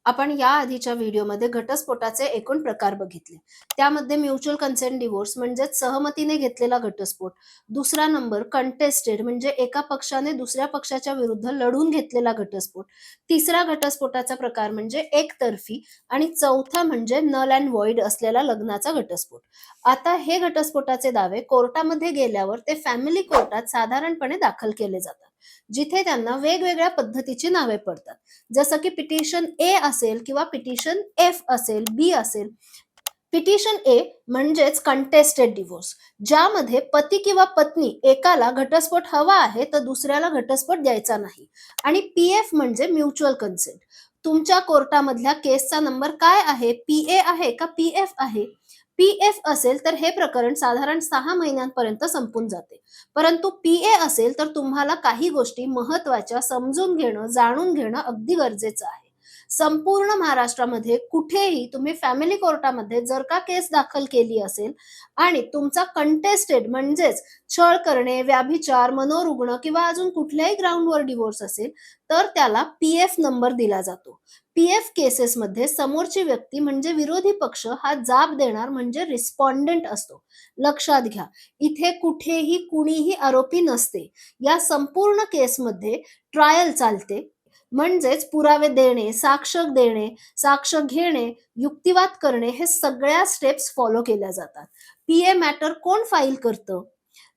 आपण या आधीच्या व्हिडिओमध्ये घटस्फोटाचे एकूण प्रकार बघितले. त्यामध्ये म्युच्युअल कन्सेंट डिव्होर्स म्हणजेच सहमतीने घेतलेला घटस्फोट, दुसरा नंबर कंटेस्टेड म्हणजे एका पक्षाने दुसऱ्या पक्षाच्या विरुद्ध लढून घेतलेला घटस्फोट, तिसरा घटस्फोटाचा प्रकार म्हणजे एकतर्फी आणि चौथा म्हणजे नल अँड व्हॉइड असलेला लग्नाचा घटस्फोट. आता हे घटस्फोटाचे दावे कोर्टामध्ये गेल्यावर ते फॅमिली कोर्टात साधारणपणे दाखल केले जातात, जिथे त्यांना वेगवेगळ्या पद्धतीची नावे पडतात. जसं की पिटिशन ए असेल किंवा पिटिशन एफ असेल, बी असेल. पिटिशन ए म्हणजेच कंटेस्टेड डिव्होर्स, ज्यामध्ये पती किंवा पत्नी एकाला घटस्फोट हवा आहे तर दुसऱ्याला घटस्फोट द्यायचा नाही. आणि पीएफ म्हणजे म्युच्युअल कन्सेंट. तुमच्या कोर्टामधल्या केसचा नंबर काय आहे? पीए आहे का पीएफ आहे? पीएफ असेल तर हे प्रकरण साधारण 6 महिन्यांपर्यंत संपून जाते. परंतु पीए असेल तर तुम्हाला काही गोष्टी महत्वाच्या समजून घेणं, जाणून घेणं अगदी गरजेचं आहे. संपूर्ण महाराष्ट्रामध्ये कुठेही तुम्ही फॅमिली कोर्टामध्ये जर का केस दाखल केली असेल आणि तुमचा कंटेस्टेड म्हणजेच छळ करणे, व्याभिचार, मनोरुग्ण किंवा अजून कुठल्याही ग्राउंडवर डिव्होर्स असेल तर त्याला पीएफ नंबर दिला जातो. पीएफ केसेसमध्ये समोरची व्यक्ती म्हणजे विरोधी पक्ष हा जाब देणार म्हणजे रिस्पॉन्डेंट असतो. लक्षात घ्या, इथे कुठेही कुणीही आरोपी नसते. या संपूर्ण केसमध्ये ट्रायल चालते, म्हणजेच पुरावे देणे, साक्ष घेणे, युक्तिवाद करणे हे सगळ्या स्टेप्स फॉलो केल्या जातात. पीए मॅटर कोण फाईल करतं?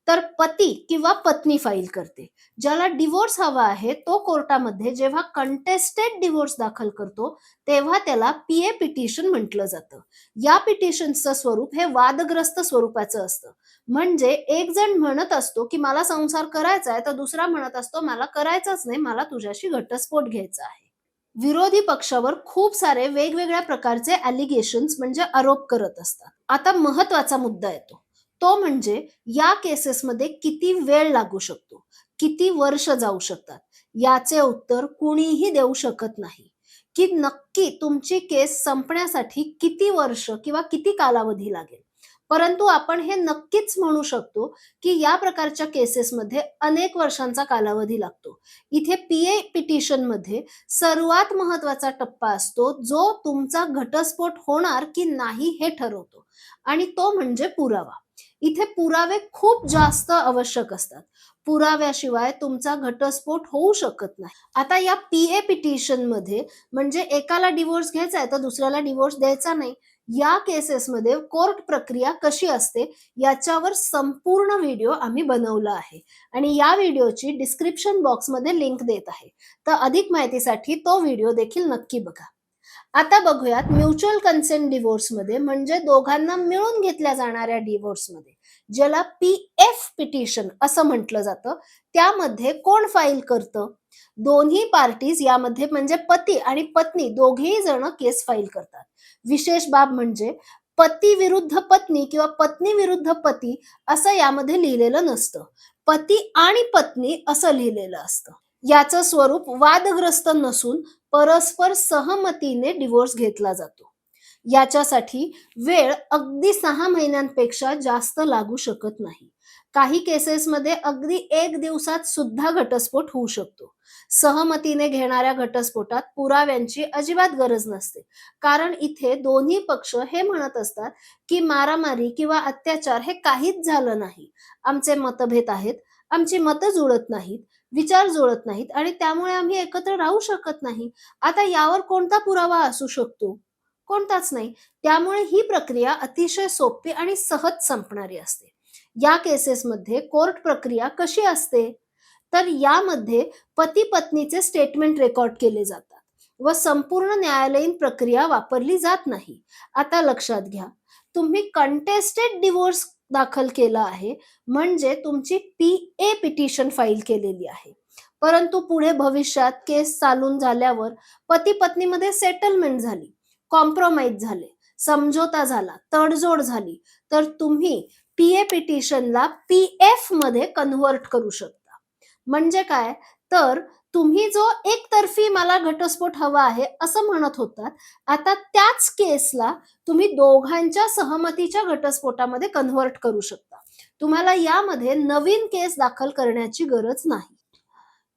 तर पती किंवा पत्नी फाईल करते. ज्याला डिव्होर्स हवा आहे तो कोर्टामध्ये जेव्हा कंटेस्टेड डिव्होर्स दाखल करतो तेव्हा त्याला पीए पिटिशन म्हटलं जातं. या पिटिशनचं स्वरूप हे वादग्रस्त स्वरूपाचं असतं. म्हणजे एक जण म्हणत असतो की मला संसार करायचा आहे तर दुसरा म्हणत असतो मला करायचाच नाही, मला तुझ्याशी घटस्फोट घ्यायचा आहे. विरोधी पक्षावर खूप सारे वेगवेगळ्या प्रकारचे अलिगेशन्स म्हणजे आरोप करत असतात. आता महत्वाचा मुद्दा येतो, तो म्हणजे या केसेसमध्ये किती वेळ लागू शकतो, किती वर्ष जाऊ शकतात. याचे उत्तर कुणीही देऊ शकत नाही की नक्की तुमची केस संपण्यासाठी किती वर्ष किंवा किती कालावधी लागेल. परंतु आपण हे नक्कीच म्हणू शकतो की या प्रकारच्या केसेसमध्ये अनेक वर्षांचा कालावधी लागतो. इथे पीए पिटिशनमध्ये सर्वात महत्वाचा टप्पा असतो जो तुमचा घटस्फोट होणार की नाही हे ठरवतो, आणि तो म्हणजे पुरावा. इथे पुरावे खूप जास्त आवश्यक असतात. पुराव्याशिवाय तुमचा घटस्फोट होऊ शकत नाही. आता या पीए पिटिशन मध्ये म्हणजे एकाला डिव्होर्स घ्यायचा आहे तर दुसऱ्याला डिव्होर्स द्यायचा नाही. या केसेसमध्ये कोर्ट प्रक्रिया कशी असते याच्यावर संपूर्ण व्हिडिओ आम्ही बनवला आहे आणि या व्हिडिओची डिस्क्रिप्शन बॉक्समध्ये लिंक देत आहे. तर अधिक माहितीसाठी तो व्हिडिओ देखील नक्की बघा. आता बघूयात म्युच्युअल कन्सेंट डिव्होर्समध्ये म्हणजे दोघांना मिळून घेतल्या जाणाऱ्या डिव्होर्समध्ये, ज्याला पीएफ पिटिशन असं म्हटलं जातं, त्यामध्ये कोण फाईल करतं? दोन्ही पार्टीज यामध्ये म्हणजे पती आणि पत्नी दोघेही जण केस फाईल करतात. विशेष बाब म्हणजे पती विरुद्ध पत्नी किंवा पत्नी विरुद्ध पती असं यामध्ये लिहिलेलं नसतं. पती आणि पत्नी असं लिहिलेलं असतं. याचं स्वरूप वादग्रस्त नसून परस्पर सहमतीने डिव्होर्स घेतला जातो. याच्यासाठी वेळ अगदी 6 महिन्यांपेक्षा जास्त लागू शकत नाही. काही केसेसमध्ये अगदी 1 दिवसात सुद्धा घटस्फोट होऊ शकतो. सहमतीने घेणाऱ्या घटस्फोटात पुराव्यांची अजिबात गरज नसते, कारण इथे दोन्ही पक्ष हे म्हणत असतात की मारामारी किंवा अत्याचार हे काहीच झालं नाही. आमचे मतभेद आहेत, आमची मतं जुळत नाहीत, विचार जुळत नाहीत आणि त्यामुळे आम्ही एकत्र राहू शकत नाही. आता यावर कोणता पुरावा असू शकतो? कोणताच नाही. त्यामुळे ही प्रक्रिया अतिशय सोपी आणि सहज संपणारी असते. या केसेसमध्ये कोर्ट प्रक्रिया कशी असते? तर यामध्ये पती पत्नीचे स्टेटमेंट रेकॉर्ड केले जातात व संपूर्ण न्यायालयीन प्रक्रिया वापरली जात नाही. आता लक्षात घ्या, तुम्ही कंटेस्टेड डिव्होर्स दाखल केला आहे म्हणजे तुमची पीए पिटिशन फाईल केलेली आहे. परंतु पुढे भविष्यात केस चालून झाल्यावर पती पत्नीमध्ये सेटलमेंट झाली, कॉम्प्रोमाइज झाले, समझोता झाला, तडजोड झाली, तर तुम्ही पीए पिटिशनला पीएफ मध्ये कन्व्हर्ट करू शकता. म्हणजे काय? तर तुम्ही जो एकतर्फी मला घटस्फोट हवा आहे असं म्हणत होतात, आता त्याच केसला तुम्ही दोघांच्या सहमतीच्या घटस्फोटामध्ये कन्व्हर्ट करू शकता. तुम्हाला यामध्ये नवीन केस दाखल करण्याची गरज नाही.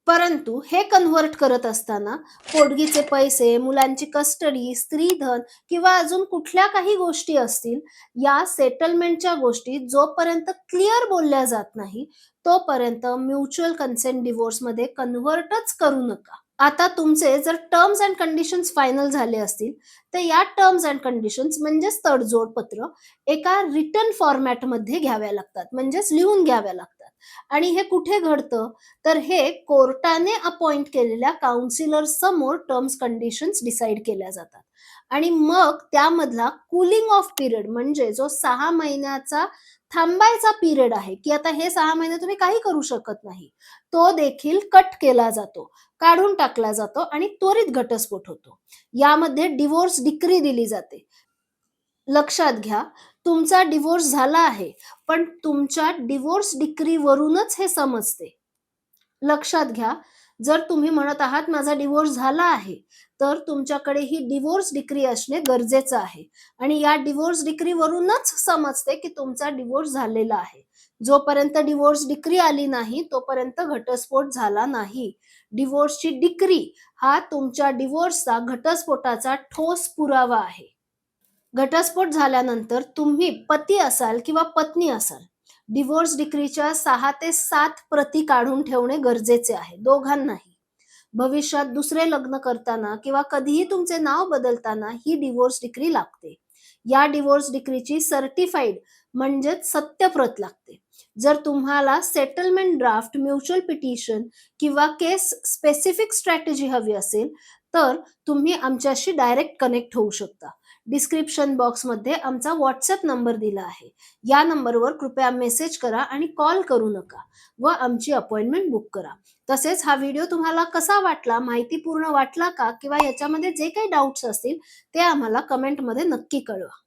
परंतु हे कन्व्हर्ट करत असताना पोटगीचे पैसे, मुलांची कस्टडी, स्त्रीधन किंवा अजून कुठल्या काही गोष्टी असतील, या सेटलमेंटच्या गोष्टी जोपर्यंत क्लिअर बोलल्या जात नाही, तोपर्यंत म्युच्युअल कन्सेंट डिव्होर्समध्ये कन्व्हर्टच करू नका. आता तुमचे जर टर्म्स अँड कंडिशन्स फायनल झाले असतील, तर या टर्म्स अँड कंडिशन्स म्हणजेच तडजोड पत्र एका रिटन फॉर्मॅटमध्ये घ्याव्या लागतात, म्हणजेच लिहून घ्याव्या लागतात. आणि हे कुठे घडतं? तर हे कोर्टाने अपॉइंट केलेल्या काउन्सिलर समोर टर्म्स कंडिशन्स डिसाईड केल्या जातात. आणि मग त्यामधला कूलिंग ऑफ पिरियड म्हणजे जो 6 महिन्याचा थांबायचा पिरियड आहे, की आता हे 6 महिने तुम्ही काही करू शकत नाही. तो देखील कट केला जातो, काढून टाकला जातो आणि त्वरित घटस्फोट होतो. यामध्ये डिव्होर्स डिक्री दिली जाते. लक्षात घ्या, तुमचा डिव्होर्स झाला आहे, पण तुमच्या डिव्होर्स डिक्रीवरूनच हे समजते. लक्षात घ्या, जर तुम्ही म्हणत आहात माझा डिव्होर्स झाला आहे, तर तुमच्याकडे ही डिव्होर्स डिक्री असणे गरजेचं आहे आणि या डिव्होर्स डिक्रीवरूनच समजते की तुमचा डिव्होर्स झालेला आहे. जोपर्यंत डिव्होर्स डिक्री आली नाही, तोपर्यंत घटस्फोट झाला नाही. डिव्होर्सची डिक्री हा तुमच्या डिव्होर्सचा घटस्फोटाचा ठोस पुरावा आहे. घटस्फोट झाल्यानंतर तुम्ही पती असाल किंवा पत्नी असाल, डिव्होर्स डिक्रीच्या 6 ते 7 प्रती काढून ठेवणे गरजेचे आहे, दोघांनाही. भविष्यात दुसरे लग्न करताना किंवा कधीही तुमचे नाव बदलताना ही डिव्होर्स डिक्री लागते. या डिव्होर्स डिक्रीची सर्टिफाईड म्हणजेच सत्यप्रत लागते. जर तुम्हाला सेटलमेंट ड्राफ्ट, म्युच्युअल पिटिशन किंवा केस स्पेसिफिक स्ट्रॅटेजी हवी असेल, तर तुम्ही आमच्याशी डायरेक्ट कनेक्ट होऊ शकता. डिस्क्रिप्शन बॉक्समध्ये आमचा WhatsApp नंबर दिला आहे. या नंबरवर कृपया मेसेज करा आणि कॉल करू नका व आमची अपॉइंटमेंट बुक करा. तसेच हा व्हिडिओ तुम्हाला कसा वाटला, माहितीपूर्ण वाटला का? किंवा याच्यामध्ये जे काही डाउट्स असतील ते आम्हाला कमेंटमध्ये नक्की कळवा.